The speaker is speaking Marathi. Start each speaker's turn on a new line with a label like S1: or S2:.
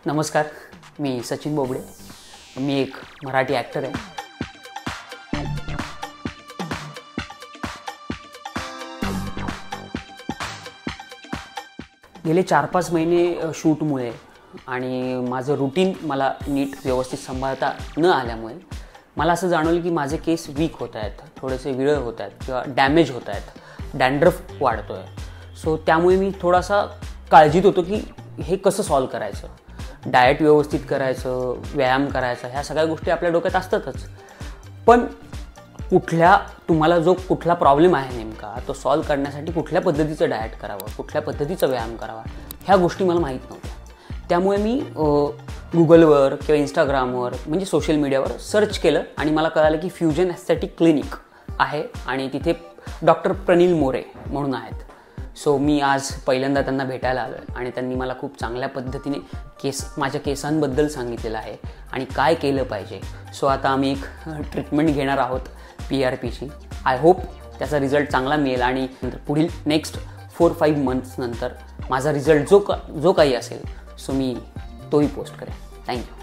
S1: नमस्कार, मी सचिन बोबडे. मी एक मराठी ॲक्टर आहे. गेले 4-5 महिने शूटमुळे आणि माझं रुटीन मला नीट व्यवस्थित सांभाळता न आल्यामुळे मला असं जाणवलं की माझे केस वीक होत आहेत, थोडेसे विरळ होत आहेत किंवा डॅमेज होत आहेत, डॅन्ड्रफ वाढतो आहे. सो त्यामुळे मी थोडासा काळजीत होतो की हे कसं सॉल्व करायचं. डाएट व्यवस्थित करायचं, व्यायाम करायचा, ह्या सगळ्या गोष्टी आपल्या डोक्यात असतातच. पण तुम्हाला जो कुठला प्रॉब्लेम आहे नेमका तो सॉल्व करण्यासाठी कुठल्या पद्धतीचं डाएट करावं, कुठल्या पद्धतीचा व्यायाम करावा, ह्या गोष्टी मला माहीत नव्हत्या. त्यामुळे मी गुगलवर किंवा इंस्टाग्रामवर म्हणजे सोशल मीडियावर सर्च केलं आणि मला कळालं की फ्युजन एस्थेटिक क्लिनिक आहे आणि तिथे डॉक्टर प्रनिल मोरे म्हणून आहेत. सो मी आज पहिल्यांदा त्यांना भेटायला आलो आहे आणि त्यांनी मला खूप चांगल्या पद्धतीने माझ्या केसांबद्दल सांगितलेलं आहे आणि काय केलं पाहिजे. सो आता आम्ही एक ट्रीटमेंट घेणार आहोत PRPची. आय होप त्याचा रिझल्ट चांगला मिळेल आणि पुढील नेक्स्ट 4-5 मंथ्स नंतर माझा रिझल्ट जो काही असेल सो मी तोही पोस्ट करेन. थँक्यू.